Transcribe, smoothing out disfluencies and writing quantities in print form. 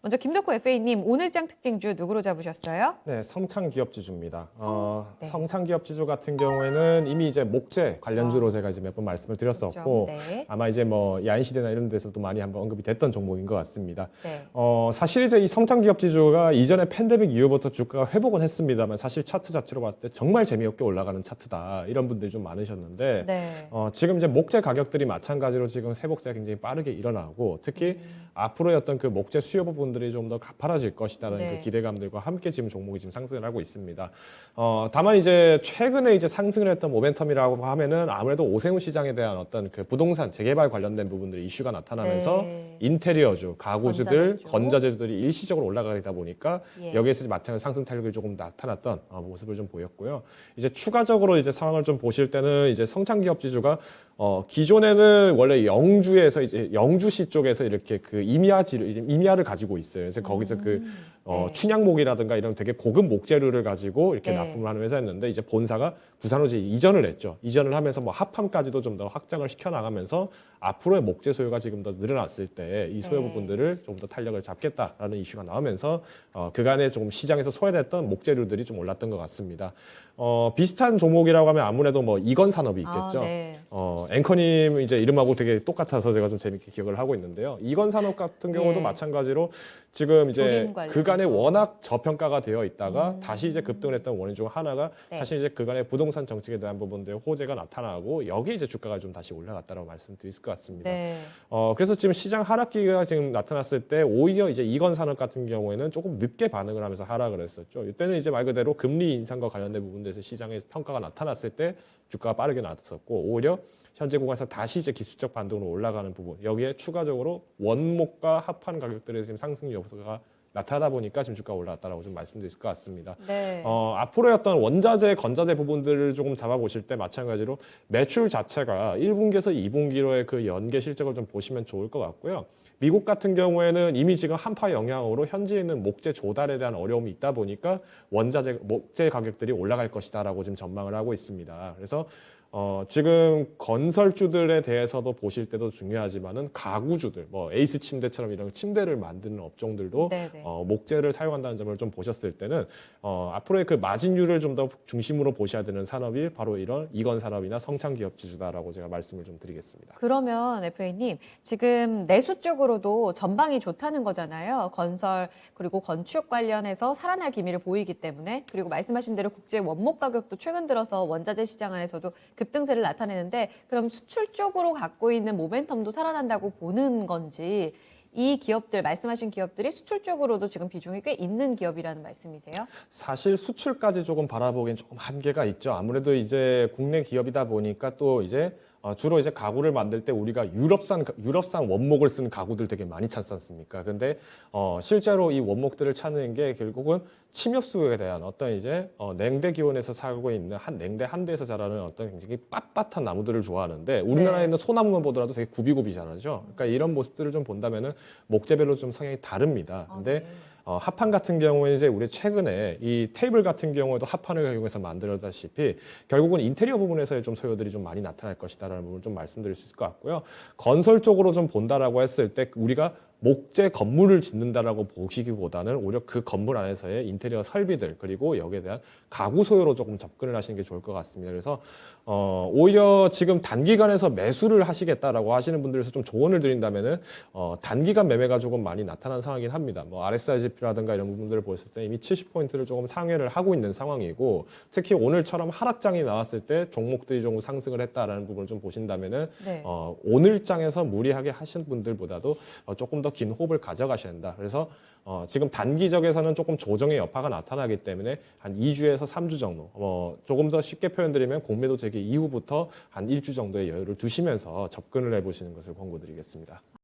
먼저 김덕호 FA님, 오늘장 특징주 누구로 잡으셨어요? 네, 성창기업지주입니다. 네. 성창기업지주 같은 경우에는 이미 이제 목재 관련주로 제가 이제 몇 번 말씀을 드렸었고, 그렇죠. 네. 아마 이제 뭐 야인시대나 이런 데서도 많이 한번 언급이 됐던 종목인 것 같습니다. 네. 사실 이제 이 성창기업지주가 이전에 팬데믹 이후부터 주가가 회복은 했습니다만 사실 차트 자체로 봤을 때 정말 재미없게 올라가는 차트다. 이런 분들이 좀 많으셨는데, 네. 지금 이제 목재 가격들이 마찬가지로 지금 세복제가 굉장히 빠르게 일어나고, 특히 앞으로의 어떤 그 목재 수요 부분들이 좀 더 가파라질 것이다라는 네. 그 기대감들과 함께 지금 종목이 지금 상승을 하고 있습니다. 다만 이제 최근에 이제 상승을 했던 모멘텀이라고 하면은 아무래도 오세훈 시장에 대한 어떤 그 부동산 재개발 관련된 부분들이 이슈가 나타나면서 네. 인테리어주, 가구주들, 건자재주. 건자재주들이 일시적으로 올라가다 보니까 예. 여기에서 마찬가지 상승 탄력이 조금 나타났던 모습을 좀 보였고요. 이제 추가적으로 이제 상황을 좀 보실 때는 이제 성창기업 지주가 기존에는 원래 영주에서 이제 영주시 쪽에서 이렇게 그 임야를 가지고 있어요. 그래서 거기서 그 네. 춘향목이라든가 이런 되게 고급 목재류를 가지고 이렇게 네. 납품을 하는 회사였는데 이제 본사가 부산으로 이제 이전을 했죠. 이전을 하면서 뭐 합함까지도 좀 더 확장을 시켜 나가면서 앞으로의 목재 소요가 지금 더 늘어났을 때 이 소요 네. 부분들을 좀 더 탄력을 잡겠다라는 이슈가 나오면서 그간에 조금 시장에서 소외됐던 목재류들이 좀 올랐던 것 같습니다. 비슷한 종목이라고 하면 아무래도 뭐 이건 산업이 있겠죠. 네. 앵커님 이제 이름하고 되게 똑같아서 제가 좀 재밌게 기억을 하고 있는데요. 이건 산업 같은 경우도 예. 마찬가지로 지금 이제 조림 관련해서. 그간에 워낙 저평가가 되어 있다가 다시 이제 급등을 했던 원인 중 하나가 네. 사실 이제 그간에 부동산 정책에 대한 부분들 호재가 나타나고 여기 이제 주가가 좀 다시 올라갔다고 말씀드릴 수 있을 것 같습니다. 네. 그래서 지금 시장 하락기가 지금 나타났을 때 오히려 이제 이건 산업 같은 경우에는 조금 늦게 반응을 하면서 하락을 했었죠. 이때는 이제 말 그대로 금리 인상과 관련된 부분들에서 시장의 평가가 나타났을 때 주가가 빠르게 나왔었고 오히려 현재 구간에서 다시 이제 기술적 반등으로 올라가는 부분 여기에 추가적으로 원목과 합한 가격들의 지금 상승 요소가 나타나다 보니까 지금 주가가 올라왔다라고 좀 말씀드릴 수 있을 것 같습니다. 네. 앞으로의 어떤 원자재, 건자재 부분들을 조금 잡아보실 때 마찬가지로 매출 자체가 1분기에서 2분기로의 그 연계 실적을 좀 보시면 좋을 것 같고요. 미국 같은 경우에는 이미 지금 한파 영향으로 현지에 있는 목재 조달에 대한 어려움이 있다 보니까 원자재, 목재 가격들이 올라갈 것이다라고 지금 전망을 하고 있습니다. 그래서 지금 건설주들에 대해서도 보실 때도 중요하지만은 가구주들, 뭐 에이스 침대처럼 이런 침대를 만드는 업종들도 네네. 목재를 사용한다는 점을 좀 보셨을 때는 앞으로의 그 마진율을 좀 더 중심으로 보셔야 되는 산업이 바로 이런 이건 산업이나 성창기업지주다라고 제가 말씀을 좀 드리겠습니다. 그러면 FA님, 지금 내수 쪽으로도 전방이 좋다는 거잖아요. 건설 그리고 건축 관련해서 살아날 기미를 보이기 때문에, 그리고 말씀하신 대로 국제 원목 가격도 최근 들어서 원자재 시장 안에서도 급등세를 나타내는데, 그럼 수출 쪽으로 갖고 있는 모멘텀도 살아난다고 보는 건지, 이 기업들, 말씀하신 기업들이 수출 쪽으로도 지금 비중이 꽤 있는 기업이라는 말씀이세요? 사실 수출까지 조금 바라보기엔 조금 한계가 있죠. 아무래도 이제 국내 기업이다 보니까 또 이제 주로 이제 가구를 만들 때 우리가 유럽산 원목을 쓰는 가구들 되게 많이 찾지 않습니까? 근데 실제로 이 원목들을 찾는 게 결국은 침엽수에 대한 어떤 이제 냉대 기온에서 살고 있는 냉대 한 대에서 자라는 어떤 굉장히 빳빳한 나무들을 좋아하는데 우리나라에 네. 있는 소나무만 보더라도 되게 굽이굽이 자라죠. 그러니까 이런 모습들을 좀 본다면은 목재별로 좀 성향이 다릅니다. 근데 네. 합판 같은 경우에 이제 우리 최근에 이 테이블 같은 경우에도 합판을 이용해서 만들었다시피 결국은 인테리어 부분에서의 좀 소요들이 좀 많이 나타날 것이다라는 부분을 좀 말씀드릴 수 있을 것 같고요. 건설 쪽으로 좀 본다라고 했을 때 우리가 목재 건물을 짓는다라고 보시기보다는 오히려 그 건물 안에서의 인테리어 설비들 그리고 여기에 대한 가구 소요로 조금 접근을 하시는 게 좋을 것 같습니다. 그래서 오히려 지금 단기간에서 매수를 하시겠다라고 하시는 분들에서 좀 조언을 드린다면은 단기간 매매가 조금 많이 나타난 상황이긴 합니다. 뭐 RSI라든가 이런 부분들을 보셨을 때 이미 70포인트를 조금 상회를 하고 있는 상황이고 특히 오늘처럼 하락장이 나왔을 때 종목들이 조금 상승을 했다라는 부분을 좀 보신다면은 네. 오늘장에서 무리하게 하신 분들보다도 조금 더 긴 호흡을 가져가셔야 한다. 그래서 지금 단기적에서는 조금 조정의 여파가 나타나기 때문에 한 2주에서 3주 정도 조금 더 쉽게 표현드리면 공매도 재개 이후부터 한 1주 정도의 여유를 두시면서 접근을 해보시는 것을 권고드리겠습니다.